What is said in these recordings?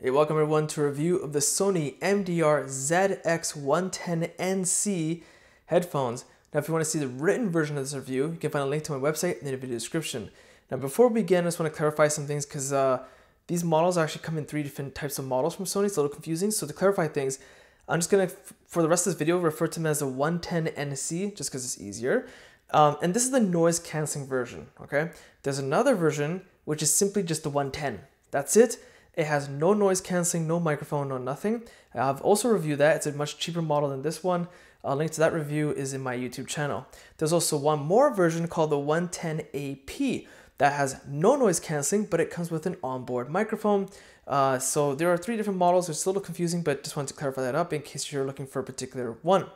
Hey, welcome everyone to a review of the Sony MDRZX110NC headphones. Now, if you want to see the written version of this review, you can find a link to my website in the video description. Now, before we begin, I just want to clarify some things because these models actually come in 3 different types of models from Sony. It's a little confusing. So to clarify things, I'm just going to, for the rest of this video, refer to them as the 110NC just because it's easier. And this is the noise canceling version, okay? There's another version, which is simply just the 110. That's it. It has no noise canceling, no microphone, no nothing. I've also reviewed that. It's a much cheaper model than this one. A link to that review is in my YouTube channel. There's also one more version called the 110AP that has no noise canceling, but it comes with an onboard microphone. So there are 3 different models. It's a little confusing, but just wanted to clarify that up in case you're looking for a particular one.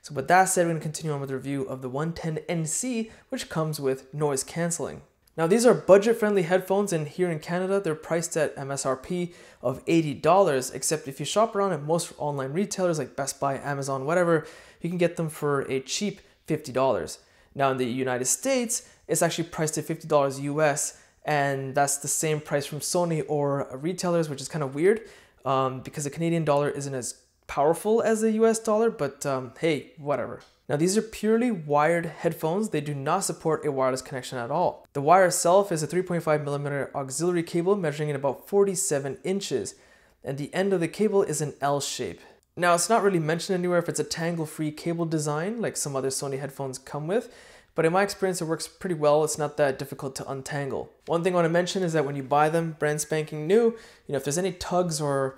So with that said, we're going to continue on with the review of the 110NC, which comes with noise canceling. Now, these are budget-friendly headphones, and here in Canada, they're priced at MSRP of $80, except if you shop around at most online retailers like Best Buy, Amazon, whatever, you can get them for a cheap $50. Now, in the United States, it's actually priced at $50 US, and that's the same price from Sony or retailers, which is kind of weird because the Canadian dollar isn't as powerful as the US dollar, but hey, whatever. Now, these are purely wired headphones. They do not support a wireless connection at all. The wire itself is a 3.5mm auxiliary cable measuring in about 47 inches, and the end of the cable is an L shape. Now, it's not really mentioned anywhere if it's a tangle-free cable design like some other Sony headphones come with, but in my experience, it works pretty well. It's not that difficult to untangle. One thing I want to mention is that when you buy them brand spanking new, if there's any tugs or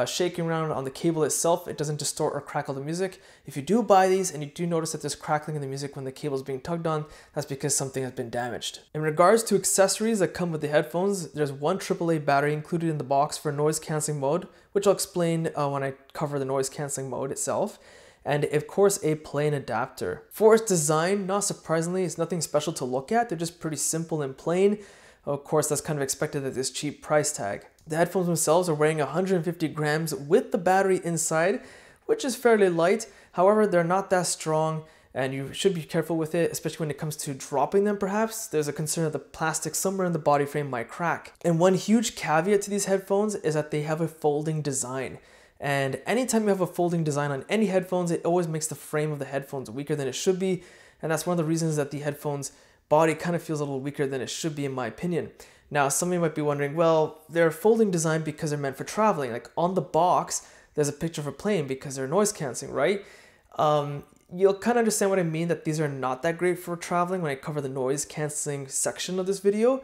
shaking around on the cable itself, it doesn't distort or crackle the music. If you do buy these and you do notice that there's crackling in the music when the cable is being tugged on, that's because something has been damaged. In regards to accessories that come with the headphones, there's one AAA battery included in the box for noise cancelling mode, which I'll explain when I cover the noise cancelling mode itself. And of course, a plain adapter. For its design, not surprisingly, it's nothing special to look at. They're just pretty simple and plain. Of course, that's kind of expected at this cheap price tag. The headphones themselves are weighing 150 grams with the battery inside, which is fairly light. However, they're not that strong, and you should be careful with it, especially when it comes to dropping them perhaps. There's a concern that the plastic somewhere in the body frame might crack. And one huge caveat to these headphones is that they have a folding design. And anytime you have a folding design on any headphones, it always makes the frame of the headphones weaker than it should be. And that's one of the reasons that the headphones body kind of feels a little weaker than it should be, in my opinion. Now, some of you might be wondering, well, they're folding design because they're meant for traveling. Like on the box, there's a picture of a plane because they're noise canceling, right? You'll kind of understand what I mean, that these are not that great for traveling when I cover the noise canceling section of this video.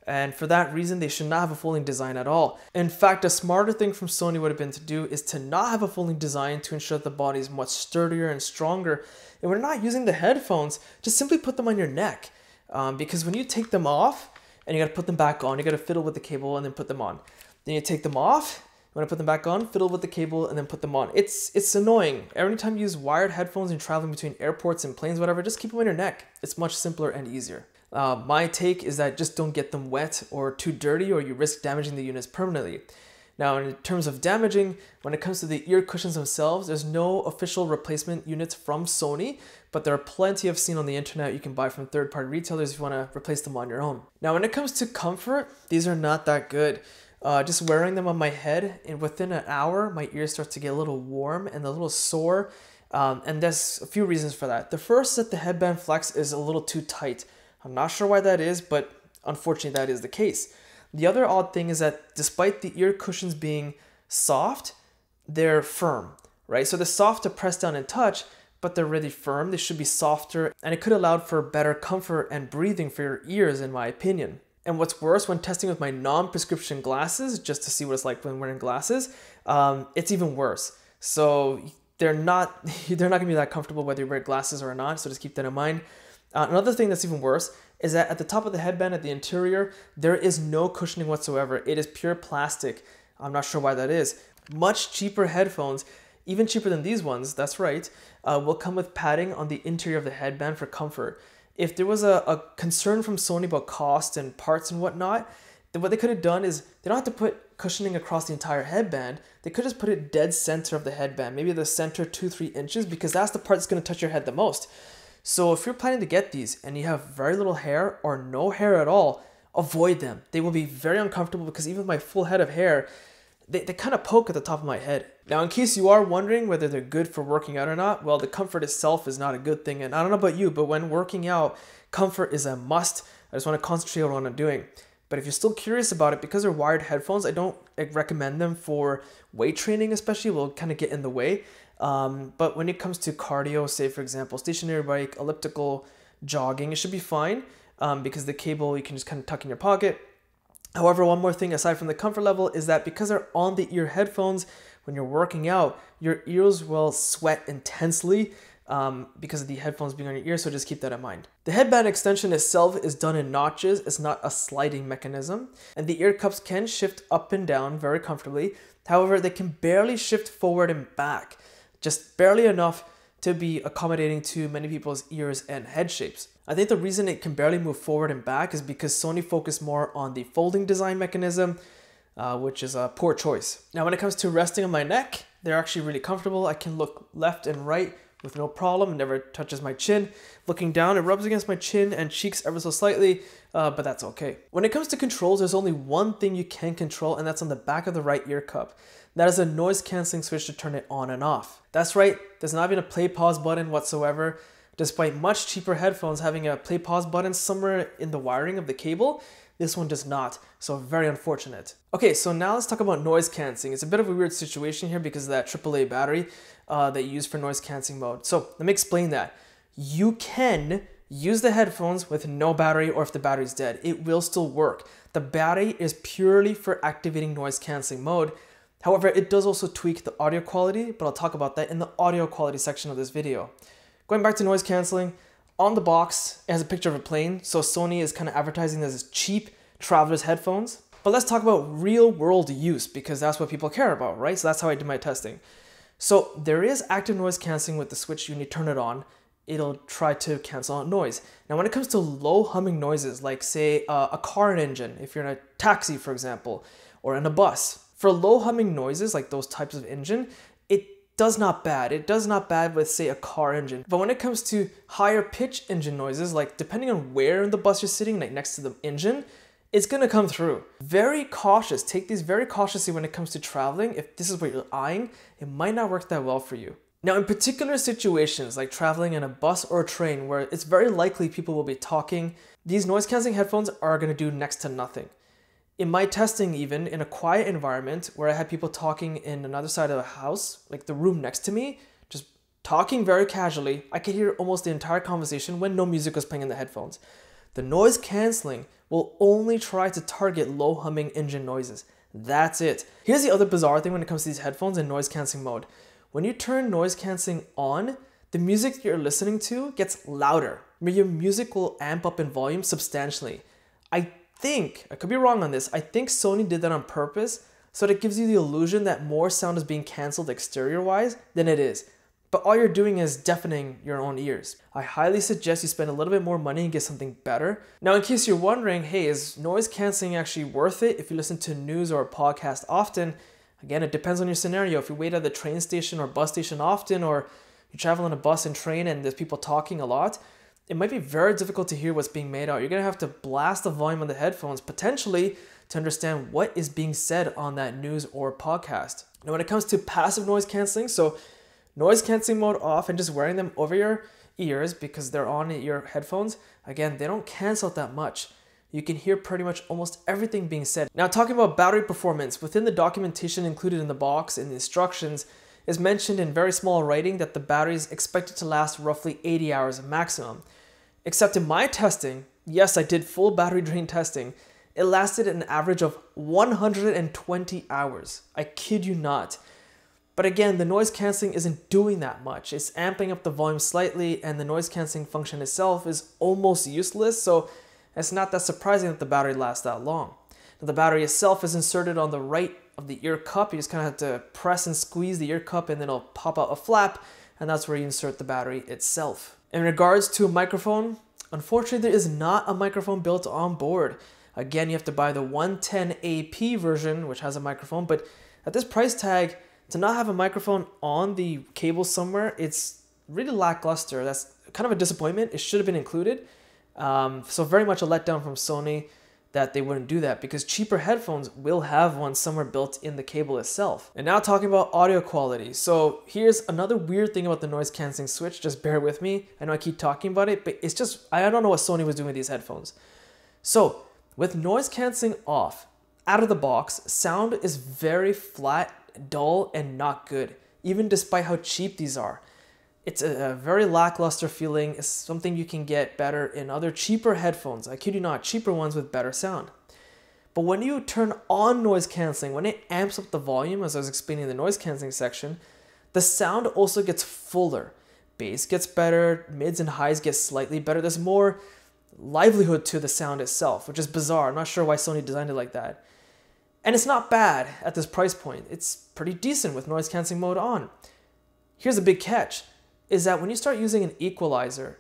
And for that reason, they should not have a folding design at all. In fact, a smarter thing from Sony would have been to do is to not have a folding design to ensure that the body is much sturdier and stronger. And when you're not using the headphones, just simply put them on your neck. Because when you take them off and you got to put them back on, you got to fiddle with the cable and then put them on. Then you take them off, you want to put them back on, fiddle with the cable and then put them on. It's annoying. Every time you use wired headphones and traveling between airports and planes, whatever, just keep them on your neck. It's much simpler and easier. My take is that just don't get them wet or too dirty, or you risk damaging the units permanently. Now, in terms of damaging, when it comes to the ear cushions themselves, there's no official replacement units from Sony, but there are plenty I've seen on the internet you can buy from third-party retailers if you want to replace them on your own. Now, when it comes to comfort, these are not that good. Just wearing them on my head, and within an hour, my ears start to get a little warm and a little sore, and there's a few reasons for that. The first is that the headband flex is a little too tight. I'm not sure why that is, but unfortunately that is the case. The other odd thing is that despite the ear cushions being soft, they're firm, right? So they're soft to press down and touch, but they're really firm. They should be softer, and it could allow for better comfort and breathing for your ears, in my opinion. And what's worse, when testing with my non-prescription glasses, just to see what it's like when wearing glasses, it's even worse. So they're not gonna be that comfortable whether you wear glasses or not, so just keep that in mind. Another thing that's even worse is that at the top of the headband, at the interior, there is no cushioning whatsoever. It is pure plastic. I'm not sure why that is. Much cheaper headphones, even cheaper than these ones, that's right, will come with padding on the interior of the headband for comfort. If there was a concern from Sony about cost and parts and whatnot, then what they could have done is they don't have to put cushioning across the entire headband. They could just put it dead center of the headband, maybe the center 2-3 inches, because that's the part that's going to touch your head the most. So if you're planning to get these and you have very little hair or no hair at all, avoid them. They will be very uncomfortable because even with my full head of hair, they kind of poke at the top of my head. Now, in case you are wondering whether they're good for working out or not, well, the comfort itself is not a good thing. And I don't know about you, but when working out, comfort is a must. I just want to concentrate on what I'm doing. But if you're still curious about it, because they're wired headphones, I don't recommend them for weight training, especially. Will kind of get in the way. But when it comes to cardio, say for example, stationary bike, elliptical, jogging, it should be fine because the cable you can just kind of tuck in your pocket. However, one more thing aside from the comfort level is that because they're on the ear headphones, when you're working out, your ears will sweat intensely because of the headphones being on your ear, so just keep that in mind. The headband extension itself is done in notches. It's not a sliding mechanism, and the ear cups can shift up and down very comfortably. However, they can barely shift forward and back, just barely enough to be accommodating to many people's ears and head shapes. I think the reason it can barely move forward and back is because Sony focused more on the folding design mechanism, which is a poor choice. Now, when it comes to resting on my neck, they're actually really comfortable. I can look left and right with no problem. It never touches my chin. Looking down, it rubs against my chin and cheeks ever so slightly, but that's okay. When it comes to controls, there's only one thing you can control, and that's on the back of the right ear cup. That is a noise canceling switch to turn it on and off. That's right, there's not even a play pause button whatsoever. Despite much cheaper headphones having a play pause button somewhere in the wiring of the cable, this one does not, so very unfortunate. Okay, so now let's talk about noise cancelling. It's a bit of a weird situation here because of that AAA battery that you use for noise cancelling mode. So let me explain that. You can use the headphones with no battery, or if the battery's dead, it will still work. The battery is purely for activating noise cancelling mode. However, it does also tweak the audio quality, but I'll talk about that in the audio quality section of this video. Going back to noise cancelling, on the box, it has a picture of a plane, so Sony is kind of advertising this as cheap traveler's headphones. But let's talk about real world use, because that's what people care about, right? So that's how I did my testing. So there is active noise cancelling with the switch. When you turn it on, it'll try to cancel out noise. Now, when it comes to low humming noises, like say a car engine, if you're in a taxi, for example, or in a bus, for low humming noises, like those types of engine, it does not bad. It does not bad with, say, a car engine. But when it comes to higher pitch engine noises, like depending on where in the bus you're sitting, like next to the engine, it's gonna come through. Very cautious. Take these very cautiously when it comes to traveling. If this is what you're eyeing, it might not work that well for you. Now, in particular situations like traveling in a bus or a train where it's very likely people will be talking, these noise cancelling headphones are gonna do next to nothing. In my testing, even in a quiet environment where I had people talking in another side of the house, like the room next to me, just talking very casually, I could hear almost the entire conversation when no music was playing in the headphones. The noise cancelling will only try to target low humming engine noises. That's it. Here's the other bizarre thing when it comes to these headphones in noise cancelling mode. When you turn noise cancelling on, the music you're listening to gets louder. Your music will amp up in volume substantially. I could be wrong on this, I think Sony did that on purpose so that it gives you the illusion that more sound is being cancelled exterior wise than it is. But all you're doing is deafening your own ears. I highly suggest you spend a little bit more money and get something better. Now, in case you're wondering, hey, is noise cancelling actually worth it if you listen to news or a podcast often? Again, it depends on your scenario. If you wait at the train station or bus station often, or you travel on a bus and train and there's people talking a lot, it might be very difficult to hear what's being made out. You're gonna have to blast the volume on the headphones, potentially, to understand what is being said on that news or podcast. Now, when it comes to passive noise cancelling, so noise cancelling mode off and just wearing them over your ears because they're on your headphones, again, they don't cancel out that much. You can hear pretty much almost everything being said. Now, talking about battery performance, within the documentation included in the box and the instructions, is mentioned in very small writing that the battery is expected to last roughly 80 hours maximum. Except in my testing, yes, I did full battery drain testing, it lasted an average of 120 hours. I kid you not. But again, the noise cancelling isn't doing that much. It's amping up the volume slightly, and the noise cancelling function itself is almost useless, so it's not that surprising that the battery lasts that long. Now, the battery itself is inserted on the right of the ear cup. You just kind of have to press and squeeze the ear cup and then it'll pop out a flap, and that's where you insert the battery itself. In regards to a microphone, unfortunately there is not a microphone built on board. Again, you have to buy the 110AP version, which has a microphone, but at this price tag, to not have a microphone on the cable somewhere, it's really lackluster. That's kind of a disappointment. It should have been included. So very much a letdown from Sony. that they wouldn't do that, because cheaper headphones will have one somewhere built in the cable itself. And now talking about audio quality. So here's another weird thing about the noise canceling switch. Just bear with me. I know I keep talking about it, but it's just, I don't know what Sony was doing with these headphones. So with noise canceling off, out of the box, sound is very flat, dull, and not good, even despite how cheap these are. It's a very lackluster feeling. It's something you can get better in other cheaper headphones. I kid you not, cheaper ones with better sound. But when you turn on noise canceling, when it amps up the volume, as I was explaining in the noise canceling section, the sound also gets fuller. Bass gets better, mids and highs get slightly better. There's more livelihood to the sound itself, which is bizarre. I'm not sure why Sony designed it like that. And it's not bad at this price point. It's pretty decent with noise canceling mode on. Here's a big catch, is that when you start using an equalizer,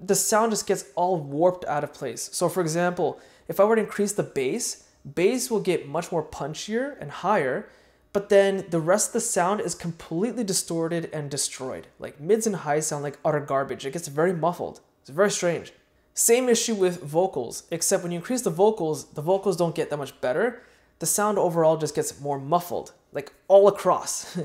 the sound just gets all warped out of place. So for example, if I were to increase the bass will get much more punchier and higher, but then the rest of the sound is completely distorted and destroyed. Like mids and highs sound like utter garbage. It gets very muffled. It's very strange. Same issue with vocals, except when you increase the vocals don't get that much better. The sound overall just gets more muffled, like all across.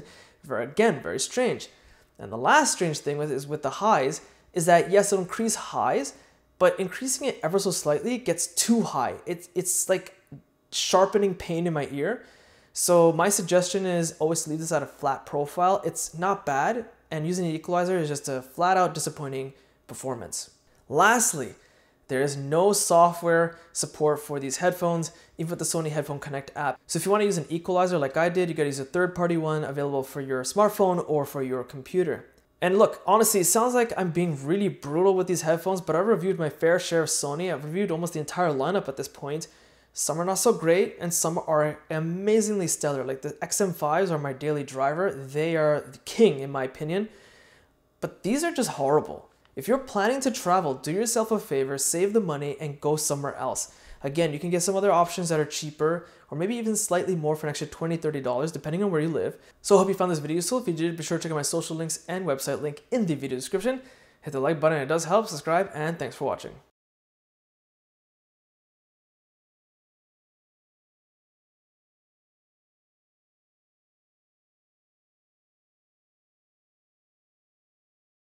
Again, very strange. And the last strange thing with the highs is that yes, it'll increase highs, but increasing it ever so slightly gets too high. It's like sharpening pain in my ear. So my suggestion is always leave this at a flat profile. It's not bad, and using an equalizer is just a flat out disappointing performance. Lastly, there is no software support for these headphones, even with the Sony Headphone Connect app. So if you want to use an equalizer like I did, you gotta use a third-party one available for your smartphone or for your computer. And look, honestly, it sounds like I'm being really brutal with these headphones, but I've reviewed my fair share of Sony. I've reviewed almost the entire lineup at this point. Some are not so great, and some are amazingly stellar. Like the XM5s are my daily driver. They are the king, in my opinion. But these are just horrible. If you're planning to travel, do yourself a favor, save the money, and go somewhere else. Again, you can get some other options that are cheaper, or maybe even slightly more for an extra $20, $30, depending on where you live. So I hope you found this video useful. If you did, be sure to check out my social links and website link in the video description. Hit the like button, it does help, subscribe, and thanks for watching.